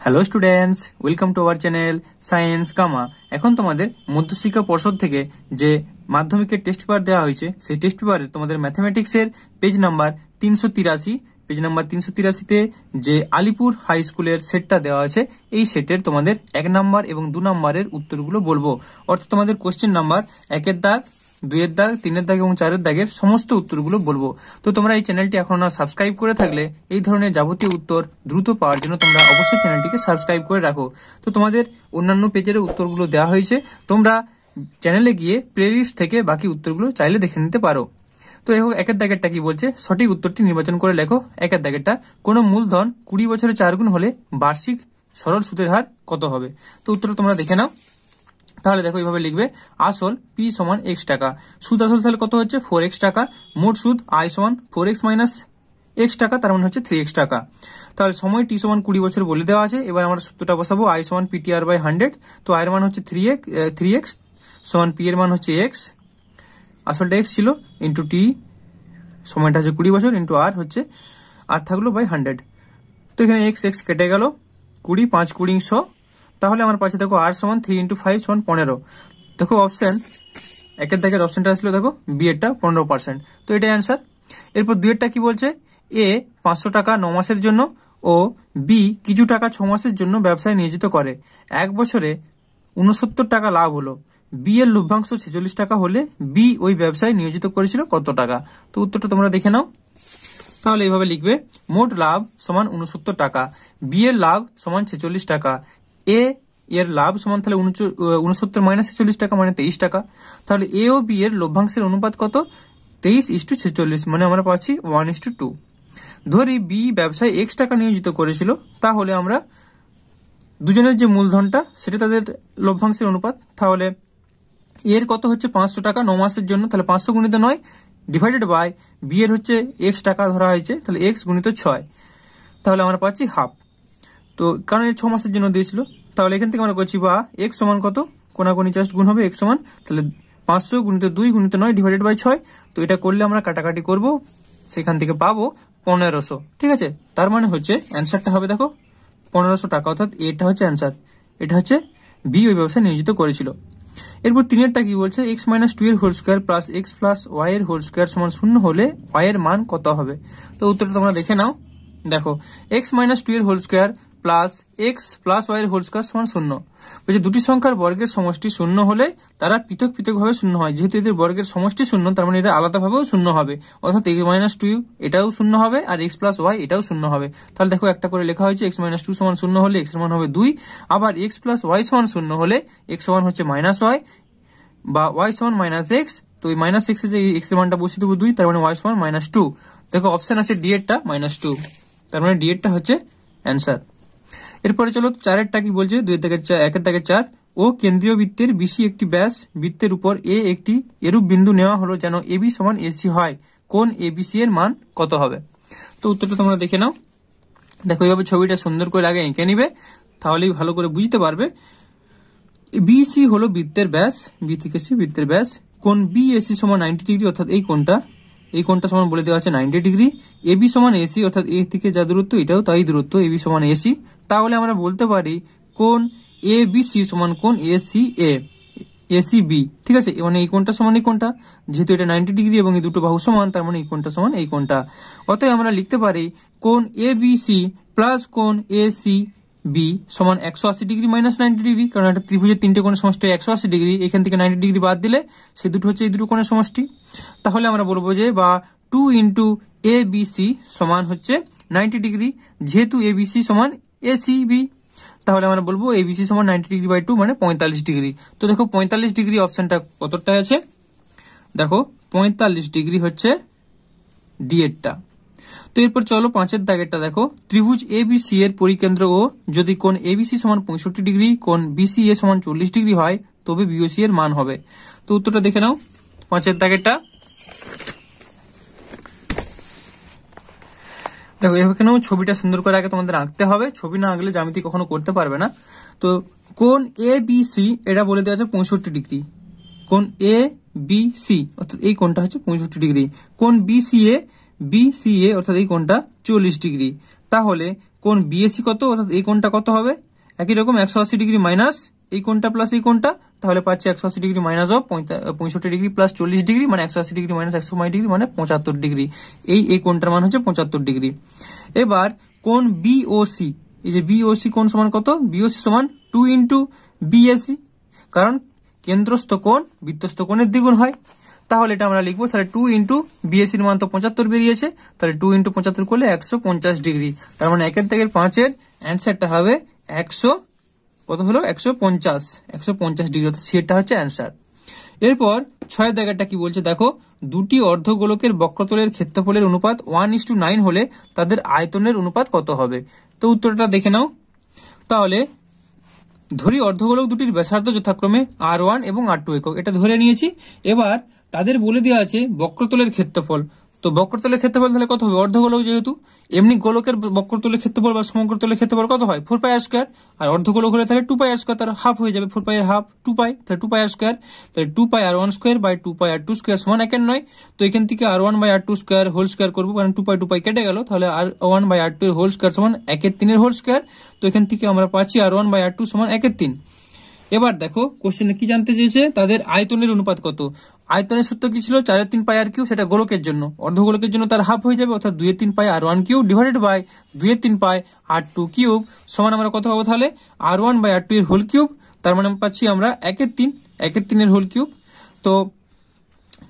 Hello students, welcome to our channel science কামা। এখন তোমাদের মধ্যশিক্ষা পর্ষদ থেকে যে মাধ্যমিকের টেস্ট পেপার দেওয়া হয়েছে, সেই টেস্ট পেপারে তোমাদের ম্যাথমেটিক্সের পেজ নাম্বার 383তে যে আলিপুর হাই স্কুলের সেটটা দেওয়া আছে, এই সেটের তোমাদের 1 নাম্বার এবং 2 নাম্বারের উত্তরগুলো বলবো। অর্থাৎ তোমাদের কোশ্চেন নাম্বার 1-এর দাগ, 2-এর দাগ, 3-এর দাগ এবং 4-এর দাগের সমস্ত উত্তরগুলো বলবো। তো তোমরা এই চ্যানেলটি এখন না সাবস্ক্রাইব করে থাকলে এই ধরনের যাবতীয় উত্তর দ্রুত পাওয়ার জন্য তোমরা অবশ্যই চ্যানেলটিকে সাবস্ক্রাইব করে রাখো। তো তোমাদের অন্যান্য পেজের উত্তরগুলো দেওয়া হয়েছে, তোমরা চ্যানেলে গিয়ে প্লেলিস্ট থেকে বাকি উত্তরগুলো চাইলে দেখে নিতে পারো। তো দেখো 1-এর দাগেরটা কি বলছে, সঠিক উত্তরটি নির্বাচন করে লেখো। 1-এর দাগেরটা, কোনো মূলধন 20 বছরে 4 গুণ হলে বার্ষিক সরল সুদের হার কত হবে? তো উত্তরটা তোমরা দেখে নাও। তাহলে দেখো এইভাবে লিখবে, আসল p সমান x টাকা, সুদ আসল তাহলে কত হচ্ছে 4x টাকা, মোট সুদ i সমান 4x মাইনাস x টাকা, তার মানে হচ্ছে 3x টাকা। তাহলে সময় t সমান 20 বছর বলে দেওয়া আছে। এবার আমরা সূত্রটা বসাবো, i সমান ptr/100। তো i এর মান হচ্ছে 3x সমান p এর মান হচ্ছে x, আসলটা x ছিল, ইন্টু t, সময়টা হচ্ছে 20 বছর, ইন্টু r হচ্ছে r থাকলো বাই 100। তো এখানে x কেটে গেল, 20, 5 20 100। তাহলে আমার পাশে দেখো r সমান 3 × 5 সমান 15। দেখো অপশন 1-এর দাগের অপশনটা আসলো, দেখো বি এরটা 15%। তো এটাই অ্যান্সার। এরপর 2-এরটা কি বলছে, এ 500 টাকা 9 মাসের জন্য ও বি কিছু টাকা 6 মাসের জন্য ব্যবসায় নিয়োজিত করে। 1 বছরে 69 টাকা লাভ হলো। বি এর লভ্যাংশ 46 টাকা হলে বি ওই ব্যবসায় নিয়োজিত করেছিল কত টাকা? তো উত্তরটা তোমরা দেখে নাও। তাহলে এইভাবে লিখবে, মোট লাভ সমান 69 টাকা, বি এর লাভ সমান 46 টাকা, এ এর লাভ সমান তাহলে 69 মাইনাস 46 টাকা মানে 23 টাকা। তাহলে এ ও বি এর লভ্যাংশের অনুপাত কত? 23:46, মানে আমরা পাচ্ছি 1:2। ধরি বি ব্যবসায় x টাকা নিয়োজিত করেছিল, তাহলে আমরা দুজনের যে মূলধনটা সেটা তাদের লভ্যাংশের অনুপাত। তাহলে এর কত হচ্ছে 500 টাকা 9 মাসের জন্য, তাহলে 500 গুণিত 9 ডিভাইডেড বাই বি এর হচ্ছে x টাকা ধরা হয়েছে, তাহলে x গুণিত 6, তাহলে আমরা পাচ্ছি হাফ। তো কারণ এর 6 মাসের জন্য দিয়েছিল, তাহলে এখান থেকে আমরা করছি বা x সমান কত, কোনাকুনি জাস্ট গুণ হবে, x সমান তাহলে 500 গুণিত 2 গুণিত 9 ডিভাইডেড বাই 6। তো এটা করলে আমরা কাটাকাটি করব, সেখান থেকে পাবো 1500। ঠিক আছে, তার মানে হচ্ছে অ্যান্সারটা হবে দেখো 1500 টাকা, অর্থাৎ এটা হচ্ছে অ্যান্সার। এটা হচ্ছে বি ওই ব্যবসায় নিয়োজিত করেছিল। এরপর 3-এরটা কি বলছে, x - 2 এর whole square plus x plus y এর হোল স্কয়ার সমান 0 হলে y এর মান কত হবে? তো উত্তরটা তোমরা দেখে নাও। দেখো x - 2 এর whole square plus x plus y এর হোল স্কয়ার সমান 0। বলছে দুটি সংখ্যার বর্গের সমষ্টি 0 হলে তারা পৃথক পৃথক ভাবে 0 হয়। যেহেতু এদের বর্গের সমষ্টি 0, তার মানে এটা আলাদা ভাবেও 0 হবে, অর্থাৎ x - 2 এটাও 0 হবে আর x প্লাস y এটাও 0 হবে। তাহলে দেখো একটা করে লেখা হয়েছে, x - 2 সমান 0 হলে x এর মান হবে 2, আবার x প্লাস y সমান 0 হলে x সমান হচ্ছে -y বা y সমান -x। তো এই -x এ যে x এর মানটা বসিয়ে দেবো 2, তার মানে y সমান -2। দেখো অপশন আছে ডি এরটা -2, তার মানে ডি এরটা হচ্ছে অ্যান্সার। এরপরে চলো 4-এরটা কি বলছে, 2-এর দাগের 1-এর দাগের 4, ও কেন্দ্রীয় বৃত্তের বিসি একটি ব্যাস, বৃত্তের উপর এ একটি এরূপ বিন্দু নেওয়া হলো যেন এবি সমান এসি হয়, কোন এবিসি এর মান কত হবে? তো উত্তরটা তোমরা দেখে নাও। দেখো এইভাবে ছবিটা সুন্দর করে আগে এঁকে নিবে, তাহলেই ভালো করে বুঝতে পারবে। বিসি হলো বৃত্তের ব্যাস, বি থেকে সি বৃত্তের ব্যাস, কোন বিএসি সমান 90 ডিগ্রি, অর্থাৎ এই কোণটা সমান বলে দেওয়া আছে 90 ডিগ্রি। এবি সমান এসি, অর্থাৎ এ থেকে যা দূরত্ব এটাও তাই দূরত্ব, এবি সমান এসি। তাহলে আমরা বলতে পারি কোন এ বি সি সমান কোন এসি এ, এসি বি। ঠিক আছে, মানে এই কোণটা সমান এই কোণটা, যেহেতু এটা 90 ডিগ্রি এবং এই দুটো বাহু সমান, তার মানে এই কোণটা সমান এই কোণটা। অতএব আমরা লিখতে পারি কোন এ বি সি প্লাস কোন এসি বি সমান 180 ডিগ্রি মাইনাস 90 ডিগ্রি, কারণ একটা ত্রিভুজের 3টে কোণের সমষ্টি 180 ডিগ্রি, এখান থেকে 90 ডিগ্রি বাদ দিলে সে দুটো হচ্ছে এই দুটো কোণের সমষ্টি। তাহলে আমরা বলবো যে বা 2 ইন্টু এ বি সি সমান হচ্ছে 90 ডিগ্রি, যেহেতু এ বি সি সমান এসি বি, তাহলে আমরা বলবো এবিসি সমান 90 ডিগ্রি বাই 2 মানে 45 ডিগ্রি। তো দেখো 45 ডিগ্রি অপশনটা কতটা আছে, দেখো 45 ডিগ্রি হচ্ছে ডি এরটা। তো এরপর চলো 5-এর দাগেরটা দেখো, ত্রিভুজ এবিসি এর পরিকেন্দ্র ও যদি কোণ এবিসি সমান 65 ডিগ্রি, কোণ বিসিএ সমান 40 ডিগ্রি হয়, তবে বিওসি এর মান হবে। তো উত্তরটা দেখে নাও 5-এর দাগেরটা। দেখো এখানেও ছবিটা সুন্দর করে আগে তোমাদের আঁকতে হবে, ছবি না আঁকলে জ্যামিতি কখনো করতে পারবে না। তো কোণ এ বি সি এটা বলে দেওয়া আছে 65 ডিগ্রি, কোণ এ বি সি অর্থাৎ এই কোণটা হচ্ছে 65 ডিগ্রি, কোণ বিসিএ BCA অর্থাৎ এই কোণটা 40 ডিগ্রি। তাহলে কোণ BAC কত, অর্থাৎ এই কোণটা কত হবে? একই রকম 180 ডিগ্রি মাইনাস এই কোণটা প্লাস এই কোণটা, তাহলে পাচ্ছি 180 degree minus of 65 degree plus 40 degree মানে 180 ডিগ্রি মাইনাস 160 ডিগ্রি মানে 75 ডিগ্রি। এই কোণটার মান হচ্ছে 75 ডিগ্রি। এবার কোণ BOC, এই যে BOC কোণ সমান কত? BOC সমান 2 ইন্টু BAC, কারণ কেন্দ্রস্থ কোণ বৃত্তস্থ কোণের দ্বিগুণ হয়। তাহলে এটা আমরা লিখবো, তাহলে 2 ইন্টু BAC এর মান তো 75 বেরিয়েছে, তাহলে 2 ইন্টু 75 করলে 150 ডিগ্রি। তার মানে 1 দাগের 5-এর অ্যান্সারটা হবে 100, কত হলো? 150 ডিগ্রি, অর্থাৎ সেটা হচ্ছে অ্যান্সার। এরপর 6 দাগেরটা কি বলছে দেখো, দুটি অর্ধগোলকের বক্রতলের ক্ষেত্রফলের অনুপাত 1:9 হলে তাদের আয়তনের অনুপাত কত হবে? তো উত্তরটা দেখে নাও। তাহলে ধরি অর্ধগোলক দুটির ব্যাসার্ধ যথাক্রমে R1 এবং R2 একক, এটা ধরে নিয়েছি। এবার তাদের বলে দেওয়া আছে বক্রতলের ক্ষেত্রফল। তো বক্রতলের ক্ষেত্রফল তাহলে কত হবে? অর্ধগোলক যেহেতু, এমনি গোলকের বক্রতলের ক্ষেত্রফল বা সমগ্রতলের ক্ষেত্রফল কত হয়? 4πr²। আর অর্ধগোলক হলে তাহলে 2πr², তার হাফ হয়ে যাবে, 4π এর হাফ 2π, তাহলে 2πr², তাহলে 2πr1² বাই 2πr2² সমান 1/9। তো এখান থেকে R1 by R2² whole square করবো, কারণ 2π কেটে গেল, তাহলে R1 বাই R2 এর হোল স্কয়ার সমান 1/3 এর হোল স্কয়ার। তো এখান থেকে আমরা পাচ্ছি R1 বাই R2 সমান 1/3। এবার দেখো কোশ্চেনে কি জানতে চেয়েছে, তাদের আয়তনের অনুপাত কত? আয়তনের সূত্র কি ছিল? 4/3πr3, সেটা গোলকের জন্য। অর্ধগোলকের জন্য তার হাফ হয়ে যাবে, অর্থাৎ 2/3πr1³ ডিভাইডেড বাই 2/3πr2³ সমান আমরা কত পাবো? তাহলে R1 বাই R2 এর হোল কিউব, তার মানে পাচ্ছি আমরা 1/3 এর হোল কিউব। তো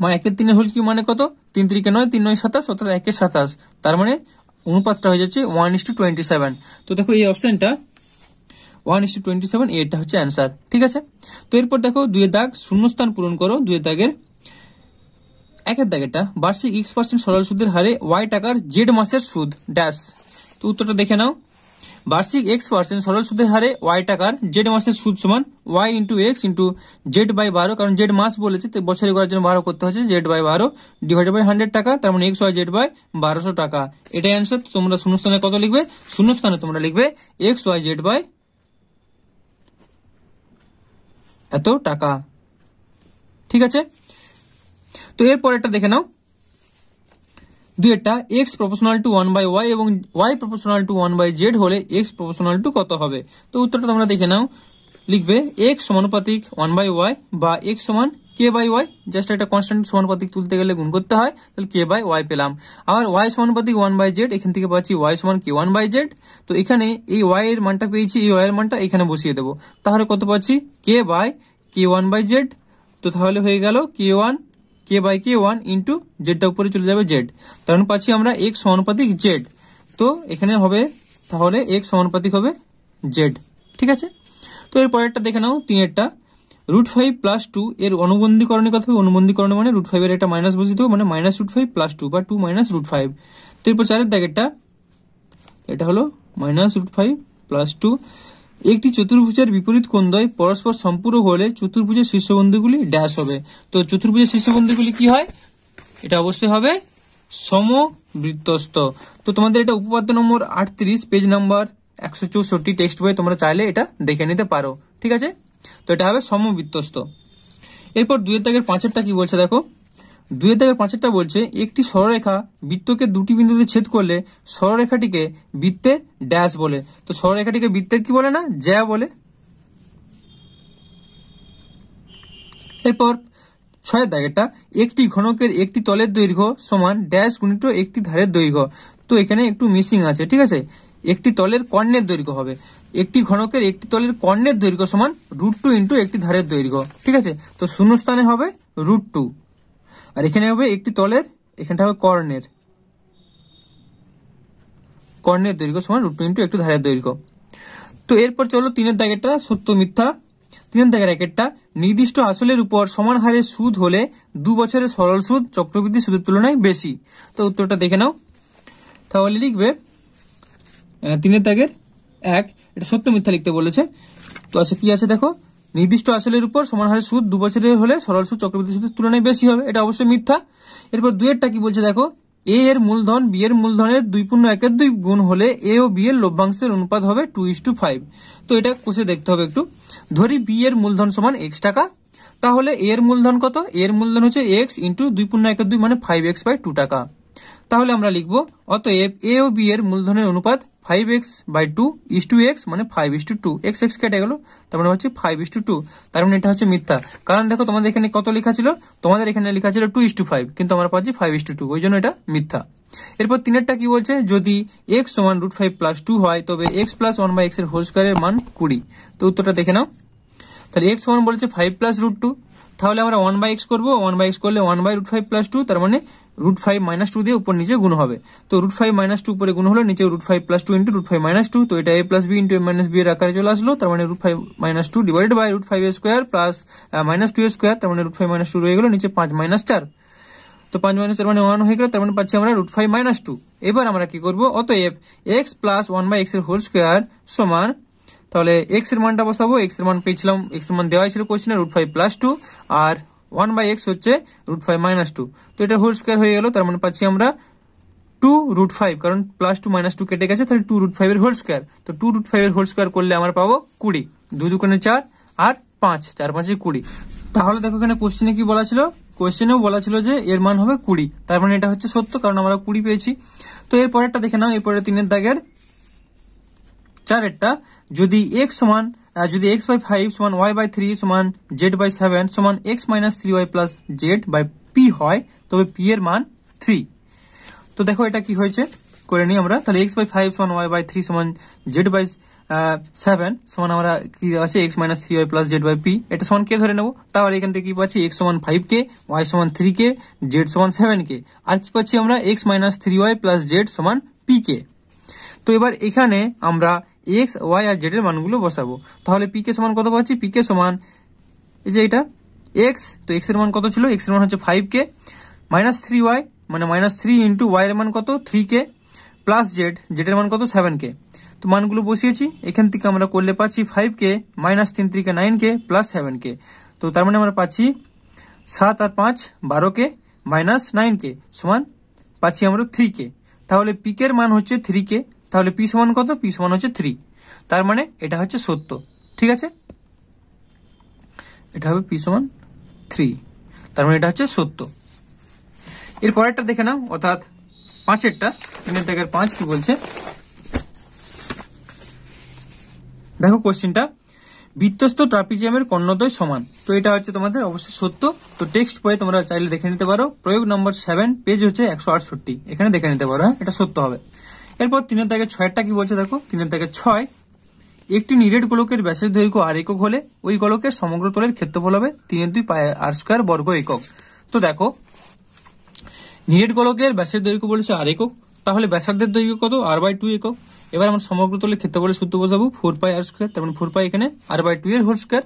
1/3 এর হোল কিউব মানে কত? 3 × 9, 3 × 9 = 27, অর্থাৎ 1/27। তার মানে অনুপাতটা হয়ে যাচ্ছে 1:27। তো দেখো এই অপশনটা 1:27, এটা হচ্ছে অ্যান্সার। ঠিক আছে, তো এরপর দেখো 2 এর দাগ শূন্যস্থান পূরণ করো। 2 এর দাগের 1 এর দাগেরটা, বার্ষিক x% সরল সুদের হারে y টাকার z মাসের সুদ ড্যাশ। তো উত্তরটা দেখে নাও। বার্ষিক x% সরল সুদের হারে y টাকার z মাসের সুদ সমান y into x into z/12, কারণ z মাস বলেছে তো বছরে করার জন্য 12 করতে হচ্ছে, z/12 ডিভাইডেড বাই 100 টাকা, তার মানে xyz/1200 টাকা। এটাই অ্যান্সার। তোমরা শূন্যস্থানে কত লিখবে? শূন্যস্থানে তোমরা লিখবে xyz এত টাকা। ঠিক আছে, তো এরপর এটা দেখে নাও। 2 এরটা x প্রপোর্শনাল টু 1/y এবং y প্রপোর্শনাল টু 1/z হলে x প্রপোর্শনাল টু কত হবে? তো উত্তরটা তোমরা দেখে নাও। লিখবে x সমানুপাতিক 1/y বা x সমান k/y, জাস্ট একটা কনস্ট্যান্ট সমানুপাতিক তুলতে গেলে গুণ করতে হয়, তাহলে k/y পেলাম। আবার y সমানুপাতিক 1/z, এখান থেকে পাচ্ছি y সমান k1/z। তো এখানে এই y এর মানটা পেয়েছি, এই y এর মানটা এখানে বসিয়ে দেবো, তাহলে কত পাচ্ছি? k/k1/z। তো তাহলে হয়ে গেল k/k1 ইন্টু জেডটা উপরে চলে যাবে z, তার পাচ্ছি আমরা x সমানুপাতিক z। তো এখানে হবে তাহলে x সমানুপাতিক হবে z। ঠিক আছে, তো এর পরেরটা দেখে নাও। 3 এরটা √5 + 2 এর অনুবন্ধীকরণে কত হবে? অনুবন্ধীকরণে মানে √5 এর একটা মাইনাস বসিয়ে দেবো, মানে -√5 + 2 বা 2 - √5। তো এরপর 4 এর দাগেরটা, এটা হলো -√5 + 2। একটি চতুর্ভুজের বিপরীত কোণদ্বয় পরস্পর সম্পূরক হলে চতুর্ভুজের শীর্ষবিন্দুগুলি ড্যাশ হবে। তো চতুর্ভুজের শীর্ষবিন্দুগুলি কি হয়? এটা অবশ্যই হবে সমবৃত্তস্থ। তো তোমাদের এটা উপপাদ্য নম্বর 38, পেজ নাম্বার 164 টেক্সট বই, তোমরা চাইলে এটা দেখে নিতে পারো। ঠিক আছে, তো এটা হবে সমবৃত্তস্থ। এরপর 2 এর দাগের 5-এরটা কি বলছে দেখো। 2 এর দাগের 5-এরটা বলছে একটি সরলরেখা বৃত্তকে দুটি বিন্দুতে ছেদ করলে সরলরেখাটিকে বৃত্তের ড্যাশ বলে। তো সরলরেখাটিকে বৃত্তের কি বলে না? জ্যা বলে। এরপর 6 এর দাগেরটা, একটি ঘনকের একটি তলের দৈর্ঘ্য সমান ড্যাশ গুণিত একটি ধারের দৈর্ঘ্য। তো এখানে একটু মিসিং আছে। ঠিক আছে, একটি তলের কর্ণের দৈর্ঘ্য হবে, একটি ঘনকের একটি তলের কর্ণের দৈর্ঘ্য সমান √2 ইন্টু একটি ধারের দৈর্ঘ্য। ঠিক আছে, তো শূন্যস্থানে হবে √2, আর এখানে হবে একটি তলের, এখানটা হবে কর্ণের দৈর্ঘ্য সমান √2 ইন্টু একটি ধারের দৈর্ঘ্য। তো এরপর চলো 3 এর দাগেরটা সত্য মিথ্যা। 3 এর দাগের 1-এরটা, নির্দিষ্ট আসলের উপর সমান হারে সুদ হলে 2 বছরের সরল সুদ চক্রবৃদ্ধি সুদের তুলনায় বেশি। তো উত্তরটা দেখে নাও। তাহলে লিখবে 3 এর দাগের 1, এটা সত্য মিথ্যা লিখতে বলেছে। তো আচ্ছা কি আছে দেখো, নির্দিষ্ট আসলের উপর সমান হারে সুদ 2 বছরের হলে সরল সুদ চক্রবৃদ্ধি সুদের তুলনায় বেশি হবে, এটা অবশ্যই মিথ্যা। এরপর 2 এরটা কি বলছে দেখো, a এর মূলধন b এর মূলধনের 2.1 গুণ হলে a ও b এর লভ্যাংশের অনুপাত হবে 2:5। তো এটা কোষে দেখতে হবে একটু। ধরি b এর মূলধন সমান x টাকা, তাহলে a এর মূলধন কত? a এর মূলধন হচ্ছে x ইন্টু 2.1 মানে 5x/2 টাকা। তাহলে আমরা লিখবো অতএব এ ও বি এর মূলধনের অনুপাত 5x/2 x মানে 5:2, x কেটে গেল, তার মানে হচ্ছে 5:2। তার মানে এটা হচ্ছে মিথ্যা, কারণ দেখো তোমাদের এখানে কত লেখা ছিল, তোমাদের এখানে লেখা ছিল 2:5, কিন্তু আমরা পাচ্ছি 5:2, ওই জন্য এটা মিথ্যা। এরপর তিনেরটা কি বলছে, যদি x সমান √5 + 2 হয় তবে x + 1/x এর হোল স্কয়ারের মান 20। তো উত্তরটা দেখে নাও। তাহলে x সমান বলেছে 5 + √2, তাহলে আমরা 1/x করবো, 1/x করলে 1/√5 + 2, তার মানে √5 - 2 দিয়ে উপর নিচে গুণ হবে। তো √5 - 2 উপরে গুণ হলো, নিচে √5 + 2 × √5 - 2, তো এটা a + b × a - b এর আকারে চলে আসলো, তার মানে √5 - 2 divided by √5 square plus -2 square, তার মানে √5 - 2 রয়ে গেল, নিচে 5 - 4, তো 5 - 4 মানে 1 হয়ে গেল, তার মানে পাচ্ছি আমরা √5 - 2। এবার আমরা কি করব, অতএব x + 1/x এর হোল স্কয়ার সমান, তাহলে x এর মানটা বসাবো, x এর মান পেয়েছিলাম, x এর মান দেওয়া ছিল কোশ্চেনে √5 + 2, আর 1/x হচ্ছে √5 - 2, তো এটা হোল স্কয়ার হয়ে গেল, তার মানে পাচ্ছি আমরা 2√5, কারণ +2 - 2 কেটে গেছে, তাহলে 2√5 এর হোল স্কয়ার, তো 2√5 এর হোল স্কয়ার করলে আমরা পাবো 20, 2 × 2 = 4 আর 5, 4 × 5 = 20। তাহলে দেখো এখানে কোশ্চেনে কি বলা ছিল, কোশ্চেনেও বলা ছিল যে এর মান হবে 20, তার মানে এটা হচ্ছে সত্য, কারণ আমরা 20 পেয়েছি। তো এর পরেরটা দেখে নাও, এরপরে 3 এর দাগের 4এরটা, যদি x/5 সমান y/3 সমান z/7 সমান x - 3y + z/p হয়, তবে p এর মান 3। তো দেখো এটা কি হয়েছে করে নিই আমরা। তাহলে x/5 সমান y/3 সমান z/7 সমান আমরা কি আছে x - 3y + z/p, এটা সমান কে ধরে নেব। তাহলে এখান থেকে কি পাচ্ছি, x সমান 5k, y সমান 3k, z সমান 7k, আর কি পাচ্ছি আমরা x - 3y + z সমান pk। তো এবার এখানে আমরা x, y আর z এর মানগুলো বসাবো। তাহলে pk সমান কত পাচ্ছি, pk সমান এই যে এটা x, তো x এর মান কত ছিল, x এর মান হচ্ছে 5k, -3y মানে -3 × y এর মান কত 3k, প্লাস z, z এর মান কত 7k। তো মানগুলো বসিয়েছি, এখান থেকে আমরা করলে পাচ্ছি 5k, -3 × 3 = 9k, প্লাস 7k, তো তার মানে আমরা পাচ্ছি 7 আর 5 12k, -9k সমান পাচ্ছি আমরা 3k। তাহলে pk এর মান হচ্ছে 3k, তাহলে p সমান কত, p সমান হচ্ছে 3, তার মানে এটা হচ্ছে সত্য। ঠিক আছে, এটা হবে p সমান 3, তার মানে এটা হচ্ছে সত্য। এর পরেরটা দেখে নাও, অর্থাৎ 5এরটা, 3 দাগের 5 কি বলছে দেখো কোশ্চেনটা, বৃত্তস্থ ট্রাপিজিয়ামের কর্ণদ্বয় সমান। তো এটা হচ্ছে তোমাদের অবশ্যই সত্য। তো টেক্সট বইয়ে তোমরা চাইলে দেখে নিতে পারো, প্রয়োগ নম্বর 7, পেজ হচ্ছে 168, এখানে দেখে নিতে পারো, এটা সত্য হবে। এরপর 3 দাগের 6এরটা কি বলছে দেখো, 3 দাগের 6, একটি নিরেট গোলকের ব্যাসের দৈর্ঘ্য r একক হলে ওই গোলকের সমগ্র তলের ক্ষেত্রফল হবে 3/2 πr² বর্গ একক। তো দেখো নিরেট গোলকের ব্যাসের দৈর্ঘ্য বলেছে r একক, তাহলে ব্যাসার্ধের দৈর্ঘ্য কত, r/2 একক। এবার আমরা সমগ্র তলের ক্ষেত্রফলের সূত্র বসাবো 4πr², তার মানে 4π এখানে r/2 এর হোল স্কয়ার।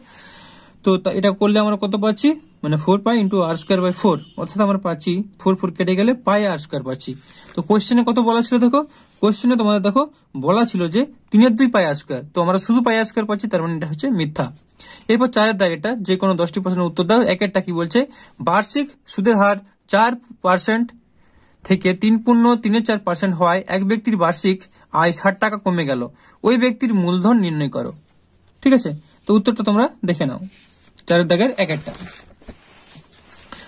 তো এটা করলে আমরা কত পাচ্ছি, মানে 4π × r²/4, অর্থাৎ আমরা পাচ্ছি 4 কেটে গেলে πr² পাচ্ছি। তো কোশ্চেনে কত বলা ছিল দেখো, কোশ্চেনে তোমাদের দেখো বলা ছিল যে 3/2 πr², তো আমরা শুধু πr² পাচ্ছি, তার মানে এটা হচ্ছে মিথ্যা। এরপর 4এর দাগেরটা, যে কোনো 10টি প্রশ্নের উত্তর দাও। 1এরটা কি বলছে, বার্ষিক সুদের হার 4% থেকে 3.34% হওয়ায় এক ব্যক্তির বার্ষিক আয় 60 টাকা কমে গেল, ওই ব্যক্তির মূলধন নির্ণয় করো। ঠিক আছে, তো উত্তরটা তোমরা দেখে নাও 4এর দাগের 1এরটা।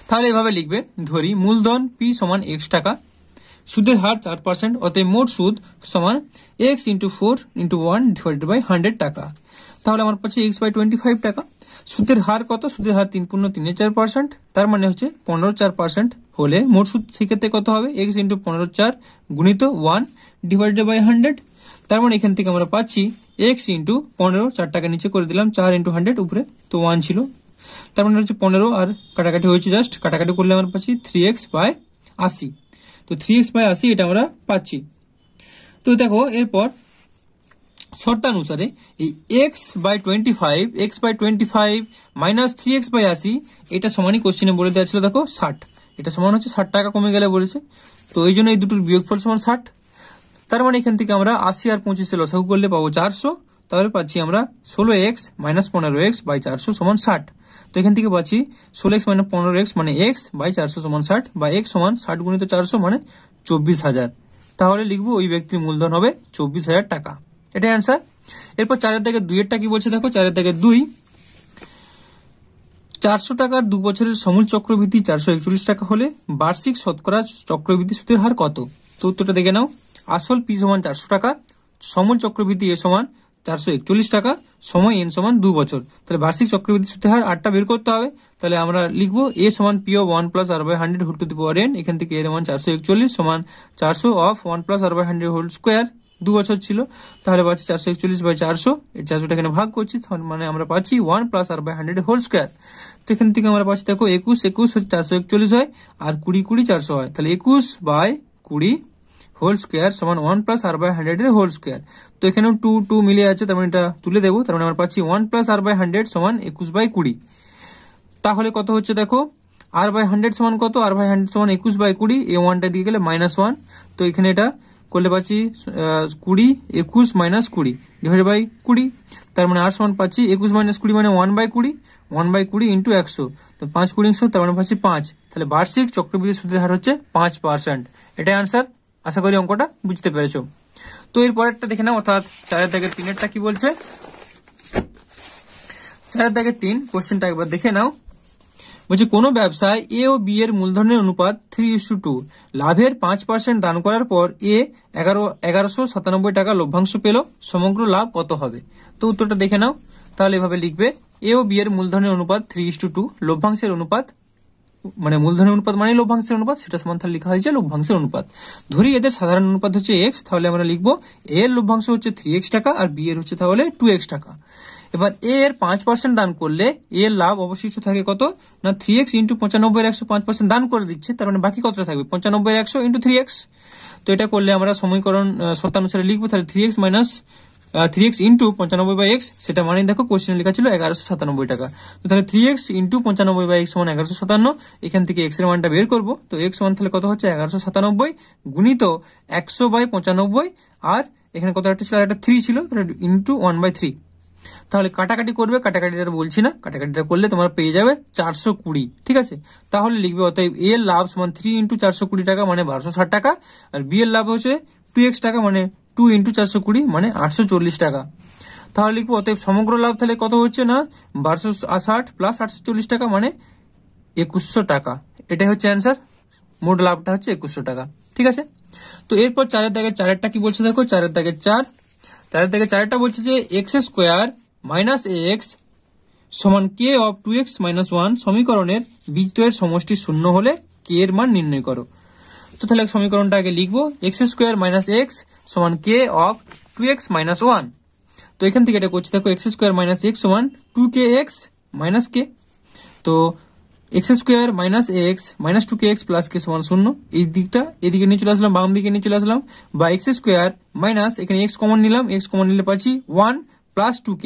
তাহলে এভাবে লিখবে, ধরি মূলধন p সমান x টাকা, সুদের হার 4%, অতএব মোট সুদ সমান x × 4 × 1 / 100 টাকা। তাহলে আমার পাচ্ছি x/25 টাকা। সুদের হার কত, সুদের হার 3.34%, তার মানে হচ্ছে 15.4% হলে মোট সুদ সেক্ষেত্রে কত হবে, x × 15.4 গুণিত 1 / 100, তার মানে এখান থেকে আমরা পাচ্ছি x × 15, 4 টাকা নিচে করে দিলাম, 4 × 100 উপরে, তো 1 ছিল, তার মানে হচ্ছে 15, আর কাটাকাটি হয়েছে, জাস্ট কাটাকাটি করলে আমরা পাচ্ছি 3x/80, তো 3x/80 এটা আমরা পাচ্ছি। তো দেখো এরপর শর্তানুসারে এই x/25 মাইনাস 3x/80 এটা সমানই কোশ্চেনে বলে দেওয়া ছিল দেখো 60, এটা সমান হচ্ছে 60 টাকা কমে গেলে বলেছে, তো এই জন্য এই দুটোর বিয়োগফল সমান 60। তার মানে এখান থেকে আমরা 80 আর 25 লসাগু করলে পাবো 400, তাহলে পাচ্ছি আমরা 16x - 15x/400 সমান 60। তো এখান থেকে পাচ্ছি 16x - 15x মানে x/400 সমান 60, বা x সমান 60 গুণিত 400 মানে 24,000। তাহলে লিখবো ওই ব্যক্তির মূলধন হবে 24,000 টাকা, এটাই অ্যান্সার। এরপর 4এর দাগে 2এরটা কি বলছে দেখো, 4এর দাগে 2, 400 টাকার 2 বছরের সমূল চক্রবৃদ্ধি 441 টাকা হলে বার্ষিক শতকরা চক্রবৃদ্ধি সুদের হার কত? তো উত্তরটা দেখে নাও। আসল পি সমান 400 টাকা, সমূল চক্রবৃদ্ধি এ সমান 441 টাকা, সময় এন সমান 2 বছর। তাহলে বার্ষিক চক্রবৃদ্ধি সুদের হার 8টা বের করতে হবে। তাহলে আমরা লিখবো এ সমান P of 1 plus r by 100 whole to the power n. এখান থেকে এর মান 441 সমান 400 of 1 plus r by 100 whole square, 2 বছর ছিল। তাহলে পাচ্ছি 441 বাই 400, এই 400টা এখানে ভাগ করছি, মানে আমরা পাচ্ছি 1 plus r by 100 whole square. তো এখান থেকে আমরা পাচ্ছি দেখো 21 হচ্ছে 441 হয়, আর 20 400 হয়। তাহলে 21 বাই 20 হোল স্কোয়ার সমান 1 প্লাস আর বাই 100 এর হোল স্কোয়ার। তো এখানেও 2 মিলে আছে, তার মানে এটা তুলে দেবো। তার মানে আমরা পাচ্ছি 1 প্লাস আর বাই 100 সমান 21 বাই 20। তাহলে কত হচ্ছে দেখো, আর বাই 100 সমান কত? আর বাই 100 সমান 21 বাই 20, এই 1টা দিয়ে গেলে -1। তো এখানে এটা করলে পাচ্ছি 20, 21 মাইনাস 20 ডিভাইডেড বাই 20। তার মানে আর সমান পাচ্ছি 21 মাইনাস 20 মানে 1 বাই 20, 1 বাই 20 ইন্টু 100। তো 5 20 100, তার মানে পাচ্ছি 5। তাহলে বার্ষিক চক্রবৃদ্ধি সুদের হার হচ্ছে 5%। এটাই আনসার। আশা করি অঙ্কটা বুঝতে পেরেছো। তো এর পরেরটা দেখে নাও, অর্থাৎ 4 দাগের 3-এরটা কি বলছে। 4 দাগের 3 কোশ্চেনটা একবার দেখে নাও। বলছে কোনো ব্যবসায় এ ও বি এর মূলধনের অনুপাত 3:2, লাভের 5% দান করার পর এ 1197 টাকা লভ্যাংশ পেল, সমগ্র লাভ কত হবে? তো উত্তরটা দেখে নাও। তাহলে এভাবে লিখবে, এ ও বি এর মূলধনের অনুপাত 3:2, লভ্যাংশের অনুপাত, মানে মূলধনের অনুপাত মানে লভ্যাংশের অনুপাত, সেটা সমান তাহলে লেখা হয়েছে লভ্যাংশের অনুপাত। ধরি এদের সাধারণ অনুপাত হচ্ছে এক্স, তাহলে আমরা লিখবো এ এর লভ্যাংশ হচ্ছে 3x টাকা আর বি এর হচ্ছে তাহলে 2x টাকা। এবার এ এর 5% দান করলে এ এর লাভ অবশিষ্ট থাকে কত না 3x ইন্টু 95 এর 100 5% দান করে দিচ্ছে, তার মানে বাকি কতটা থাকবে 95 এর 100 ইন্টু 3x। তো এটা করলে আমরা সমীকরণ শর্তানুসারে লিখবো, তাহলে 3x minus 3x into 95 by x, সেটা মানে দেখো কোশ্চেনে লেখা ছিল 1197 টাকা। তো তাহলে 3x ইন্টু 95 বাই এক্স সমান 1157। এখান থেকে x এর মানটা বের করবো। তো x সমান তাহলে কত হচ্ছে 1197 গুণিত 100 বাই 95, আর এখানে কত একটা ছিল, একটা 3 ছিল, ইন্টু 1/3। তাহলে কাটাকাটি করবে, কাটাকাটিটা বলছি না, কাটাকাটিটা করলে তোমরা পেয়ে যাবে 420। ঠিক আছে, তাহলে লিখবে অতএব এ এর লাভ সমান 3 ইন্টু 420 টাকা মানে 1260 টাকা, আর বি এর লাভ হচ্ছে 2x টাকা মানে 2 ইন্টু 420 মানে 840 টাকা। তাহলে লিখবো অতএব সমগ্র লাভ তাহলে কত হচ্ছে না 1260 প্লাস 840 টাকা মানে 2100 টাকা। এটাই হচ্ছে অ্যান্সার, মোট লাভটা হচ্ছে 2100 টাকা। ঠিক আছে, তো এরপর 4 দাগের 4-এরটা কি বলছে দেখো। 4 দাগের 4-এরটা বলছে যে x স্কোয়ার মাইনাস ax সমান k অফ 2x মাইনাস 1 সমীকরণের বীজদ্বয়ের সমষ্টি শূন্য হলে k এর মান নির্ণয় করো। তো তাহলে সমীকরণটা আগে লিখবো, x স্কোয়ার মাইনাস x সমান k অফ 2x মাইনাস 1। তো এখান থেকে এটা করছি দেখো, x স্কোয়ার মাইনাস x সমান 2kx মাইনাস k। তো x square minus ax minus 2kx plus k সমান 0। এই দিকটা এদিকে নিয়ে চলে আসলাম, বাম দিকে নিয়ে চলে আসলাম, বা x স্কোয়ার মাইনাস এখানে x কমন নিলাম, x কমন নিলে পাচ্ছি 1 প্লাস 2k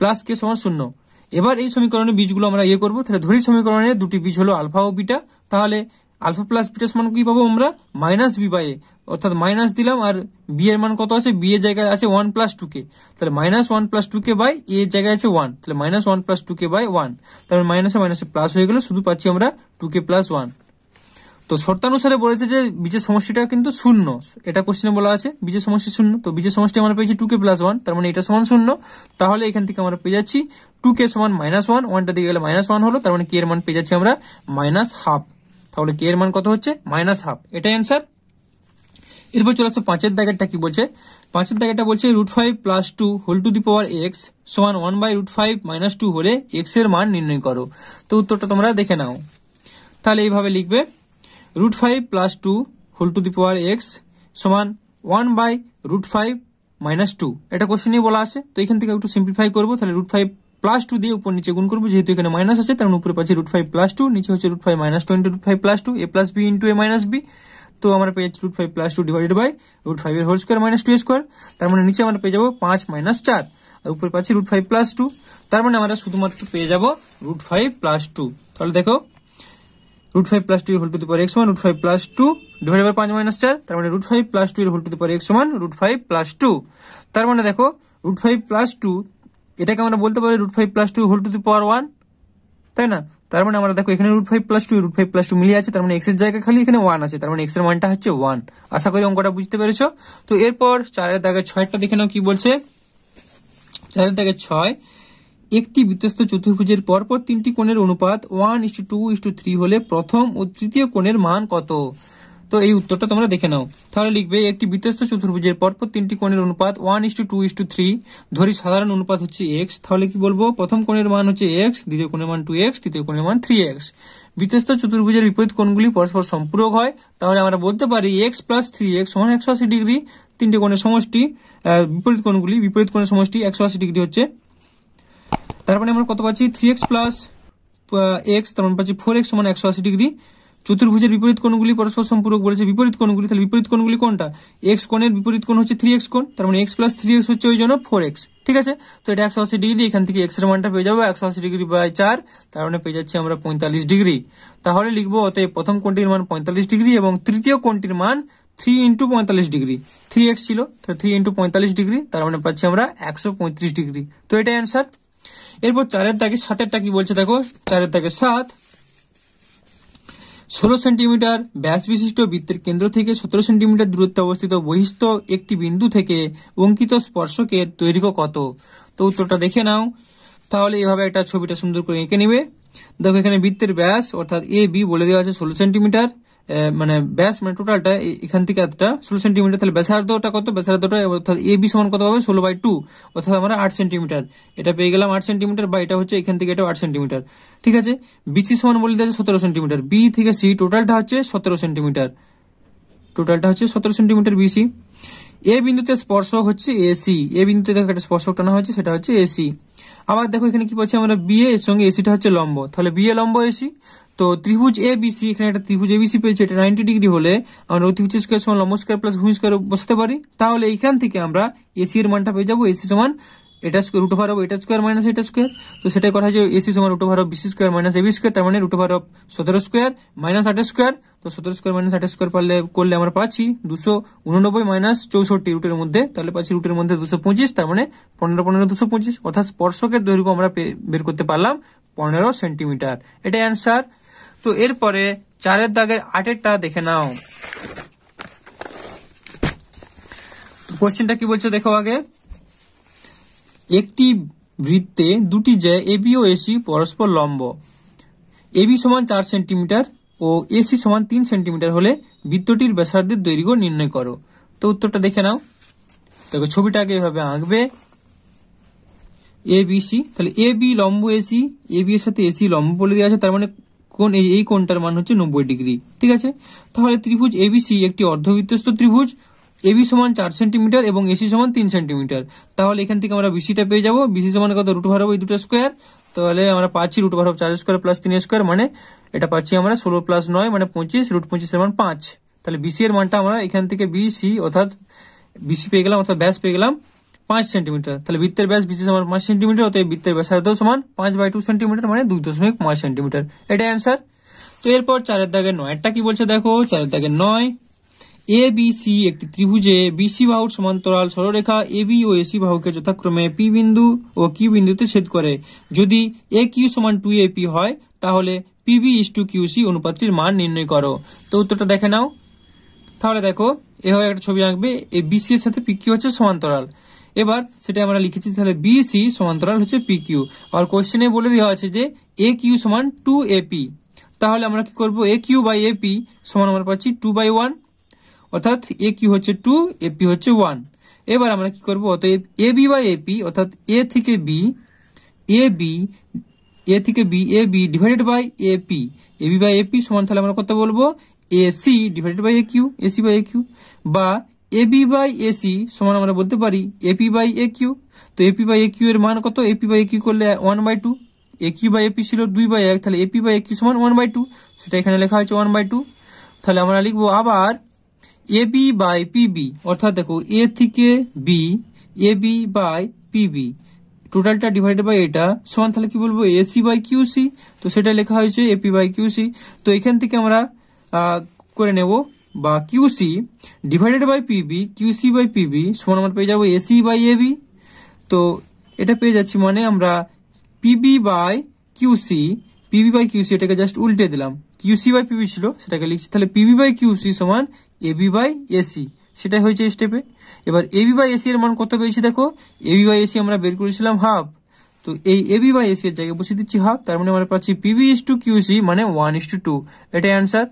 প্লাস k সমান 0। এবার এই সমীকরণের বীজগুলো আমরা করবো। তাহলে ধরি সমীকরণের দুটি বীজ হলো আলফা ও বিটা, তাহলে আলফা প্লাস বিটা সমান কি পাবো আমরা মাইনাস বি বাই এ, অর্থাৎ মাইনাস দিলাম, আর বি এর মান কত আছে, বি এর জায়গায় আছে 1 প্লাস 2k, তাহলে মাইনাস 1 প্লাস 2k বাই এ এর জায়গায় আছে 1, তাহলে মাইনাস 1 প্লাস 2k বাই 1, তাহলে মাইনাসে মাইনাসে প্লাস হয়ে গেল, শুধু পাচ্ছি আমরা 2k প্লাস 1। তো শর্তানুসারে বলেছে যে বীজের সমষ্টিটা কিন্তু শূন্য, এটা কোশ্চেনে বলা আছে বীজের সমষ্টি শূন্য। তো বীজের সমষ্টি আমরা পেয়েছি 2k প্লাস 1, তার মানে এটা সমান শূন্য। তাহলে এখান থেকে আমরা পেয়ে যাচ্ছি 2k সমান -1, 1টা দিয়ে গেলে -1 হলো, তার মানে k এর মান পেয়ে যাচ্ছি আমরা -1/2। তাহলে k এর মান কত হচ্ছে -1/2, এটাই অ্যান্সার। এরপর চলে আসছে 5 দাগেরটা কি বলছে। 5 দাগেরটা বলছে √5 plus 2 whole to the power x সমান 1/√5 মাইনাস 2 হলে x এর মান নির্ণয় করো। তো উত্তরটা তোমরা দেখে নাও। তাহলে এইভাবে লিখবে, √5 plus 2 whole to the power x সমান 1/√5 মাইনাস 2, এটা কোশ্চেনে বলা আছে। তো এখান থেকে একটু সিম্পলিফাই করবো, তাহলে √5 প্লাস 2 দিয়ে উপর নিচে গুণ করবো, যেহেতু এখানে মাইনাস আছে তার উপরে পাচ্ছি √5 প্লাস 2, নিচে হচ্ছে √5 minus 2 into √5 plus 2, a plus b into a minus b। তো আমরা পেয়ে যাচ্ছি √5 প্লাস 2 ডিভাইডেড বাই √5 এর হোল স্কোয়ার মাইনাস 2 স্কোয়ার, তার মানে নিচে আমরা পেয়ে যাবো 5 মাইনাস 4, আর উপরে পাচ্ছি √5 প্লাস 2, তার মানে আমরা শুধুমাত্র পেয়ে যাবো √5 প্লাস 2। তাহলে দেখো √5 plus 2 whole to the power x সমান √5 প্লাস 2 ডিভাইডেড বাই 5 মাইনাস 4, তার মানে √5 প্লাস 2 এর whole to the power x সমান √5 প্লাস 2। তার মানে দেখো √5 প্লাস 2 এটাকে আমরা বলতে পারি √5 প্লাস 2 হোল টু দি পাওয়ার 1, তাই না? তার মানে আমরা দেখো এখানে √5 প্লাস 2 √5 প্লাস 2 মিলে আছে, তার মানে x এর জায়গায় খালি এখানে 1 আছে, তার মানে x এর মানটা হচ্ছে 1। আশা করি অঙ্কটা বুঝতে পেরেছো। তো এরপর 4 দাগের 6টা দেখে নাও কি বলছে। 4 দাগের 6, একটি বৃত্তস্থ চতুর্ভুজের পরপর তিনটি কোণের অনুপাত 1:2:3 হলে প্রথম ও তৃতীয় কোণের মান কত? তো এই উত্তরটা তোমরা দেখে নাও। তাহলে লিখবে একটি বৃত্তস্থ চতুর্ভুজের পরপর তিনটি কোণের অনুপাত 1:2:3, ধরি সাধারণ অনুপাত হচ্ছে x। তাহলে কি বলবো, প্রথম কোণের মান হচ্ছে x, দ্বিতীয় কোণের মান 2x, তৃতীয় কোণের মান 3x। বৃত্তস্থ চতুর্ভুজের বিপরীত কোণগুলি পরস্পর সম্পূরক হয়, তাহলে আমরা বলতে পারি x + 3x = 180 ডিগ্রি। তিনটে কোণের সমষ্টি, বিপরীত কোণের সমষ্টি 180 ডিগ্রি হচ্ছে। তারপরে আমরা কত পাচ্ছি, 3x + x, তার মানে পাচ্ছি 4x = 180 ডিগ্রি। চতুর্ভুজের বিপরীত কোণগুলি পরস্পর সম্পূরক বলেছে, বিপরীত কোণগুলি, তাহলে বিপরীত কোণগুলি কোনটা, x কোণের বিপরীত কোণ হচ্ছে 3x কোণ, তার মানে x + 3x হচ্ছে ওই জন্য 4x। ঠিক আছে, তো এটা 180 ডিগ্রি, এখান থেকে x এর মানটা পেয়ে যাবো 180 ডিগ্রি বাই 4, তার মানে পেয়ে যাচ্ছি আমরা 45 ডিগ্রি। তাহলে লিখবো অতএব প্রথম কোণটির মান 45 ডিগ্রি এবং তৃতীয় কোণটির মান 3 × 45 ডিগ্রি। 3x ছিল, তো 3 × 45 ডিগ্রি, তার মানে পাচ্ছি আমরা 135 ডিগ্রি। তো এটাই অ্যান্সার। এরপর 4-এর দাগে 7-এরটা কি বলছে দেখো, 4-এর দাগে 7, 16 সেন্টিমিটার ব্যাস বিশিষ্ট বৃত্তের কেন্দ্র থেকে 17 সেন্টিমিটার দূরত্বে অবস্থিত বহিস্থ একটি বিন্দু থেকে অঙ্কিত স্পর্শকের দৈর্ঘ্য কত? তো উত্তরটা দেখে নাও। তাহলে এভাবে একটা ছবিটা সুন্দর করে এঁকে নিবে। দেখো এখানে বৃত্তের ব্যাস অর্থাৎ এ বি বলে দেওয়া আছে 16 সেন্টিমিটার, মানে ব্যাস মানে টোটালটা এখান থেকে এতটা 16 সেন্টিমিটার। তাহলে ব্যাসার্ধটা কত, ব্যাসার্ধটা অর্থাৎ এ বি সমান কত হবে, 16/2, অর্থাৎ আমরা 8 সেন্টিমিটার। এটা পেয়ে গেলাম 8 সেন্টিমিটার, বা এটা হচ্ছে এখান থেকে এটা 8 সেন্টিমিটার। ঠিক আছে, বিসি সমান বলে দেওয়া আছে 17 সেন্টিমিটার, বি থেকে সি টোটালটা হচ্ছে 17 সেন্টিমিটার, বিসি। এ বিন্দুতে স্পর্শক হচ্ছে এসি, এ বিন্দুতে দেখো একটা স্পর্শক টানা হচ্ছে, সেটা হচ্ছে এসি। আবার দেখো এখানে কি পাচ্ছি আমরা, বিএ এর সঙ্গে এসিটা হচ্ছে লম্ব, তাহলে বিএ লম্ব এসি। তো ত্রিভুজ এ বিসি, এখানে একটা ত্রিভুজ এবিসি পেয়েছে, এটা 90 ডিগ্রি হলে আমরা অতিভুজ স্কয়ার সমান লম্ব স্কয়ার প্লাস ভূমি স্কয়ার বসাতে পারি। তাহলে এইখান থেকে আমরা এসি এর মানটা পেয়ে যাবো, এসি সমান এটা √/, এটা স্কয়ার মাইনাস এটা স্কয়ার। তো সেটাই কথা হচ্ছে এসি সমান √/, BC square minus AB square, তার মানে √/, 17 স্কয়ার মাইনাস 8 স্কয়ার। তো 17 স্কয়ার মাইনাস 8 স্কয়ার করলে আমরা পাচ্ছি 289 মাইনাস 64 রুটের মধ্যে, তাহলে পাচ্ছি রুটের মধ্যে 225, তার মানে 15 অর্থাৎ স্পর্শকের দৈর্ঘ্য আমরা বের করতে পারলাম 15 সেন্টিমিটার। এটাই অ্যান্সার। তো এরপরে 4-এর দাগের 8-এরটা দেখে নাও। কোশ্চেনটা কি বলছে দেখো আগে, একটি বৃত্তে দুটি জ্যা এবি ও এসি পরস্পর লম্ব, এবি সমান 4 সেন্টিমিটার ও এসি সমান 3 সেন্টিমিটার হলে বৃত্তটির ব্যাসার্ধের দৈর্ঘ্য নির্ণয় করো। তো উত্তরটা দেখে নাও। দেখো ছবিটা আগে এভাবে আঁকবে, এ বি সি, তাহলে এ বি লম্ব এসি, এ বি এর সাথে এসি লম্ব বলে দেওয়া আছে, তার মানে কোণ এই কোণটার মান হচ্ছে 90 ডিগ্রি। ঠিক আছে, তাহলে ত্রিভুজ এবিসি একটি অর্ধবৃত্তস্থ ত্রিভুজ, এবি সমান 4 সেন্টিমিটার এবং এসি সমান 3 সেন্টিমিটার। তাহলে এখান থেকে আমরা বিসিটা পেয়ে যাবো, বিসি সমান কত, √/, এই দুটো স্কয়ার। তাহলে আমরা পাচ্ছি √/, 4 স্কয়ার প্লাস 3 স্কয়ার, মানে এটা পাচ্ছি আমরা 16 + 9 মানে 25, √25 এর মান 5। তাহলে বিসি এর মানটা আমরা এখান থেকে বিসি অর্থাৎ বিসি পেয়ে গেলাম, অর্থাৎ ব্যাস পেয়ে গেলাম 5 সেন্টিমিটার। তাহলে বৃত্তের ব্যাস বিসি সমান 5 সেন্টিমিটার, অতএব বৃত্তের ব্যাসার্ধ সমান 5/2 সেন্টিমিটার, মানে 2.5 সেন্টিমিটার। এটাই অ্যান্সার। তো এরপর 4-এর দাগের 9-এরটা কি বলছে দেখো, 4-এর দাগের 9, এ বি সি একটি ত্রিভুজে বিসি বাহুর সমান্তরাল সরলরেখা এবি ও এসি বাহুকে যথাক্রমে পি বিন্দু ও কিউ বিন্দুতে ছেদ করে। যদি এ কিউ সমান 2AP হয় তাহলে পিবি = কিউসি অনুপাতটির মান নির্ণয় করো। তো উত্তরটা দেখে নাও। তাহলে দেখো এভাবে একটা ছবি আঁকবে, এই বিসি এর সাথে পিকিউ হচ্ছে সমান্তরাল। এবার সেটা আমরা লিখেছি, তাহলে বিসি সমান্তরাল হচ্ছে পিকিউ। আর কোশ্চেনে বলে দেওয়া আছে যে এ কিউ সমান 2AP। তাহলে আমরা কি করব, এ কিউ বাই এপি সমান আমরা পাচ্ছি 2/1, অর্থাৎ এ কিউ হচ্ছে 2, এপি হচ্ছে 1। এবার আমরা কি করব, অতএব এবি বাই এপি অর্থাৎ এ থেকে B AB divided by AP, AB by AP সমান তাহলে আমরা কত বলবো, AC divided by AQ, AC by AQ, বা এবি বাই এসি সমান আমরা বলতে পারি এপি বাই একিউ। তো এপি বাই একিউ এর মান কত, এপি বাই একিউ করলে 1/2, একিউ বাই এপি ছিল 2/1, তাহলে এপি বাই একিউ সমান 1/2, সেটা এখানে লেখা হয়েছে 1/2। তাহলে আমরা লিখবো আবার এবি বাই পিবি, অর্থাৎ দেখো এ থেকে বি এবি বাই পিবি টোটালটা ডিভাইডেড বাই এটা সমান তাহলে কি বলবো, এসি বাই কিউসি। তো সেটা লেখা হয়েছে এপি বাই কিউসি। তো এখান থেকে আমরা করে নেব, বা QC divided by PB, QC by PB সমান আমরা পেয়ে যাবো এসি বাই এবি। তো এটা পেয়ে যাচ্ছি, মানে আমরা পিবি বাই কিউসি এটাকে জাস্ট উল্টে দিলাম, কিউসি বাই পিবি ছিল সেটাকে লিখছি, তাহলে পিবি বাই কিউসি সমান এবি বাই এসি, সেটাই হয়েছে স্টেপে। এবার এবি বাই এসি এর মান কত পেয়েছি দেখো, এবি বাই এসি আমরা বের করেছিলাম হাফ, তো এই এবি বাই এসি এর জায়গায় বসিয়ে দিচ্ছি হাফ, তার মানে আমরা পাচ্ছি পিবি ইস টু কিউসি মানে 1:2, এটাই অ্যান্সার।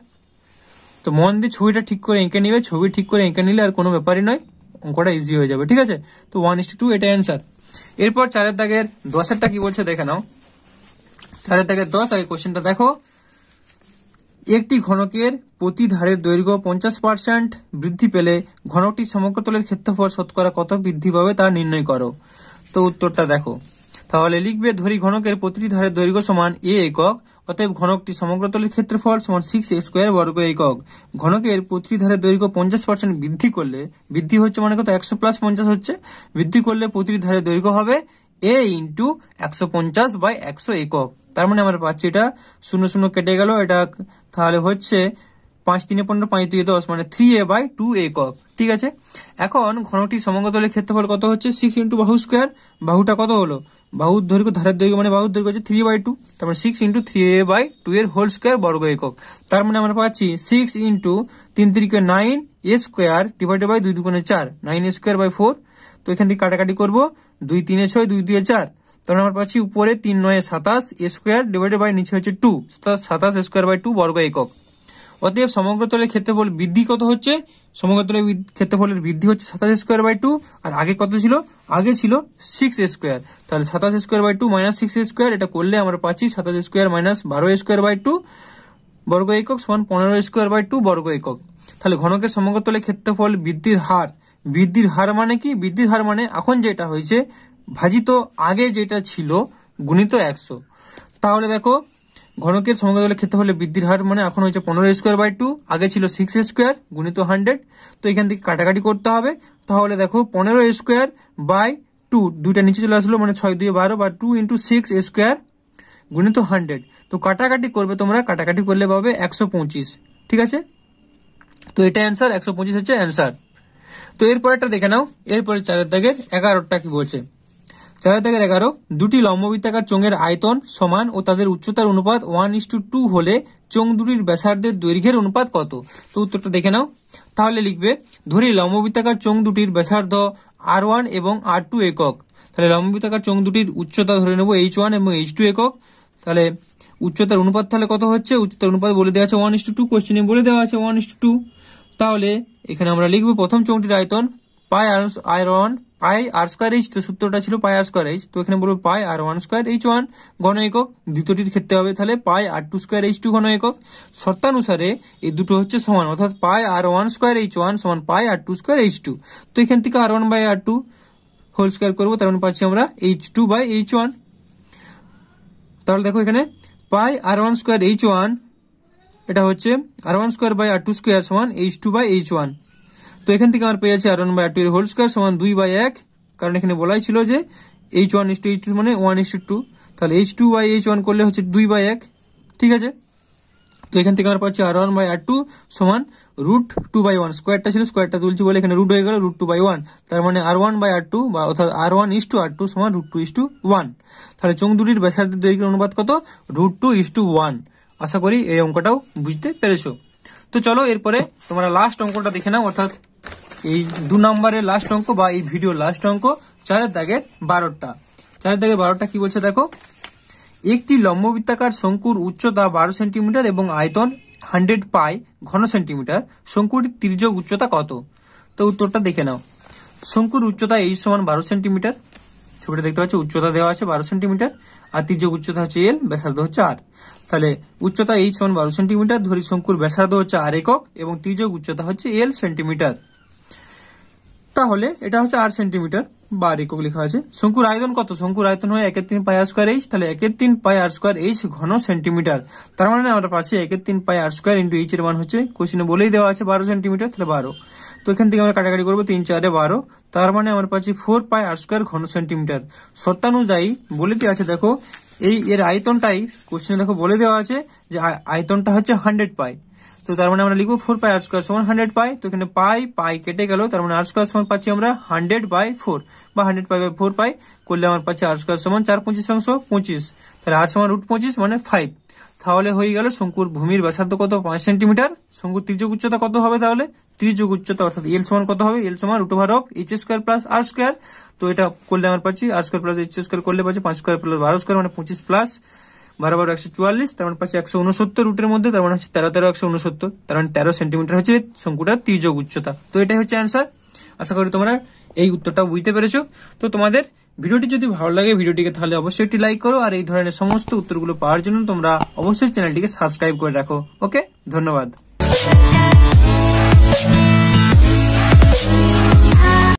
তো মন দিয়ে ছবিটা ঠিক করে এঁকে নিবে, ছবি ঠিক করে এঁকে নিলে আর কোনো ব্যাপারই নয়, অঙ্কটা ইজি হয়ে যাবে, ঠিক আছে। তো 1:2 এটাই অ্যান্সার। এরপর 4 দাগের 10 কি বলছে দেখে নাও। 4 দাগের 10 আগে কোশ্চেনটা দেখো। একটি ঘনকের প্রতি ধারের দৈর্ঘ্য 50% বৃদ্ধি পেলে ঘনকটির সমগ্রতলের ক্ষেত্রফল শতকরা কত বৃদ্ধি পাবে তা নির্ণয় করো। তো উত্তরটা দেখো, তাহলে লিখবে ধরি ঘনকের প্রতিটি ধারের দৈর্ঘ্য সমান a একক, অতএব ঘনকটি সমগ্রতলের ক্ষেত্রফল সমান 6a² বর্গ একক। ঘনকের প্রতিটি ধারের দৈর্ঘ্য 50% বৃদ্ধি করলে, বৃদ্ধি হচ্ছে মানে কত 100 + 50 হচ্ছে, বৃদ্ধি করলে প্রতিটি ধারের দৈর্ঘ্য হবে a × 150/100 একক। তার মানে আমরা পাচ্ছি এটা 0 0 কেটে গেল, এটা তাহলে হচ্ছে 5 3 15 5 2 10 মানে 3a/2 একক, ঠিক আছে। এখন ঘনকটির সমগ্রতলের ক্ষেত্রফল কত হচ্ছে 6 × বাহু স্কয়ার, বাহুটা কত হলো, বাহুর দৈর্ঘ্য ধারের দৈর্ঘ্য মানে বাহুর দৈর্ঘ্য হচ্ছে 3/2, তার মানে 6 × 3a/2 এর হোল স্কয়ার বর্গ একক। তার মানে আমরা পাচ্ছি 6 × 3 3 9 a square divided by 2 2 4 9a²/4। তো এখান থেকে কাটাকাটি করব, 2 3 6 2 2 4, তাহলে আমরা পাচ্ছি উপরে 3 9 27 a স্কয়ার ডিভাইডেড বাই নিচে হচ্ছে 2 27 a²/2 বর্গ একক। অতএব সমগ্রতলের ক্ষেত্রফল বৃদ্ধি কত হচ্ছে, সমগ্রতলের ক্ষেত্রফলের বৃদ্ধি হচ্ছে 27a²/2, আর আগে কত ছিল, আগে ছিল 6a², তাহলে 27a²/2 - 6a², এটা করলে আমরা পাচ্ছি 27a² - 12a²/2 বর্গ একক সমান 15a²/2 বর্গ একক। তাহলে ঘনকের সমগ্রতলের ক্ষেত্রফল বৃদ্ধির হার, বৃদ্ধির হার মানে কি, বৃদ্ধির হার মানে এখন যেটা হয়েছে ভাজিত আগে যেটা ছিল গুণিত 100। তাহলে দেখো ঘনকের সমগ্রতলের ক্ষেত্রফলের বৃদ্ধির হার মানে এখন হচ্ছে 15a²/2, আগে ছিল 6a² গুণিত 100। তো এখান থেকে কাটাকাটি করতে হবে, তাহলে দেখো 15a²/2, দুইটা নিচে চলে আসলো মানে 6 2 12 বা 2 × 6a² গুণিত 100। তো কাটাকাটি করবে তোমরা, কাটাকাটি করলে পাবে 125, ঠিক আছে। তো এটা অ্যান্সার, 125 হচ্ছে অ্যান্সার। তো এরপরেরটা দেখে নাও, এরপরে 4 দাগের 11টা কি বলছে। 4 দাগের 11, দুটি লম্ববৃত্তাকার চোঙের আয়তন সমান ও তাদের উচ্চতার অনুপাত 1:2 হলে চোঙ দুটির ব্যাসার্ধের দৈর্ঘ্যের অনুপাত কত। তো উত্তরটা দেখে নাও, তাহলে লিখবে ধরি লম্ববৃত্তাকার চোঙ দুটির ব্যাসার্ধ r1 এবং r2 একক, তাহলে লম্ববৃত্তাকার চোঙ দুটির উচ্চতা ধরে নেব h1 এবং h2 একক। তাহলে উচ্চতার অনুপাত তাহলে কত হচ্ছে, উচ্চতার অনুপাত বলে দেওয়া আছে 1:2, কোশ্চেনে বলে দেওয়া আছে 1:2। তাহলে এখানে আমরা লিখবো প্রথম চোঙটির আয়তন পাই r²h, তো সূত্রটা ছিল পাই r²h, তো এখানে বলবো পাই r1² h1 ঘন একক। দ্বিতীয়টির ক্ষেত্রে হবে তাহলে পাই r2² h2 ঘন একক। শর্তানুসারে এই দুটো হচ্ছে সমান, অর্থাৎ পাই r1² h1 সমান পাই r2² h2। তো এখান থেকে r1/r2 হোল স্কয়ার করবো, তার মানে পাচ্ছি আমরা h2/h1। তাহলে দেখো এখানে পাই r1² h1, এটা হচ্ছে r1²/r2² সমান h2/h1। তো এখান থেকে আমরা পেয়েছি r1/r2 এর হোল স্কয়ার সমান 2/1, কারণ এখানে বলাই ছিল যে h1:h2 মানে 1:2, তাহলে h2/h1 করলে হচ্ছে 2/1, ঠিক আছে। তো এখান থেকে আমরা পাচ্ছি r1/r2 সমান √2/1, স্কয়ারটা ছিল স্কয়ারটা তুলছি বলে এখানে রুট হয়ে গেল √2/1, তার মানে r1/r2 বা অর্থাৎ r1:r2 সমান √2:1। তাহলে চোঙ দুটির ব্যাসার্ধের দৈর্ঘ্যের অনুপাত কত, √2:1। আশা করি এই অঙ্কটাও বুঝতে পেরেছো। তো চলো এরপরে তোমরা লাস্ট অঙ্কটা দেখে নাও, অর্থাৎ এই 2 নম্বরের লাস্ট অঙ্ক বা এই ভিডিওর লাস্ট অঙ্ক 4 দাগের 12টা। 4 দাগের 12টা কি বলছে দেখো, একটি লম্ববৃত্তাকার শঙ্কুর উচ্চতা 12 সেন্টিমিটার এবং আয়তন 100 পাই ঘন সেন্টিমিটার, শঙ্কুটির তির্যক উচ্চতা কত। তো উত্তরটা দেখে নাও। শঙ্কুর উচ্চতা h সমান 12 সেন্টিমিটার, ছবিটা দেখতে পাচ্ছ উচ্চতা দেওয়া আছে 12 সেন্টিমিটার, আর তির্যক উচ্চতা হচ্ছে l, ব্যাসার্ধ হচ্ছে r। তাহলে উচ্চতা h সমান 12 সেন্টিমিটার, ধরি শঙ্কুর ব্যাসার্ধ হচ্ছে r একক এবং তির্যক উচ্চতা হচ্ছে l সেন্টিমিটার, তাহলে এটা হচ্ছে r সেন্টিমিটার বা r একক লেখা আছে। শঙ্কুর আয়তন কত, শঙ্কুর আয়তন হয় 1/3 পাই r²h, তাহলে 1/3 পাই r²h ঘন সেন্টিমিটার। তার মানে আমরা পাচ্ছি 1/3 পাই r² ইন্টু h এর মান হচ্ছে কোশ্চেনে বলেই দেওয়া আছে 12 সেন্টিমিটার, তাহলে 12। তো এখান থেকে আমরা কাটাকাটি করবো 3 4 12, তার মানে আমরা পাচ্ছি 4 পাই r² ঘন সেন্টিমিটার। শর্তানুযায়ী বলে দেওয়া আছে দেখো এই এর আয়তনটাই কোশ্চেনে দেখো বলে দেওয়া আছে যে আয়তনটা হচ্ছে 100 পাই, তো তার মানে আমরা লিখবো 4 পাই r² সমান 100 পাই। তো এখানে পাই পাই কেটে গেল, তার মানে r² সমান পাচ্ছি আমরা 100/4 বা 100 পাই বাই 4 পাই করলে আমার পাচ্ছি r² সমান 4 25 25, তাহলে r সমান √25 মানে 5। তাহলে হয়ে গেল শঙ্কুর ভূমির ব্যাসার্ধ কত 5 সেন্টিমিটার, শঙ্কুর তির্যক উচ্চতা কত হবে তাহলে ত্রিযোগ উচ্চতা অর্থাৎ এল সমান কত হবে? এল সমান √h² প্লাস r²। তো এটা করলে আমার পাচ্ছি r² প্লাস h² করলে পাচ্ছি 5² প্লাস 12² মানে 25 প্লাস 12 12 144, তার মানে পাচ্ছি 169 রুটের মধ্যে, তার মানে হচ্ছে 13 13 169, তার মানে 13 সেন্টিমিটার হচ্ছে শঙ্কুটার ত্রিযোগ উচ্চতা। তো এটাই হচ্ছে অ্যান্সার। আশা করি তোমরা এই উত্তরটা বুঝতে পেরেছো। তো তোমাদের ভিডিওটি যদি ভালো লাগে ভিডিওটিকে তাহলে অবশ্যই একটি লাইক করো, আর এই ধরনের সমস্ত উত্তরগুলো পাওয়ার জন্য তোমরা অবশ্যই চ্যানেলটিকে সাবস্ক্রাইব করে রাখো। ওকে, ধন্যবাদ।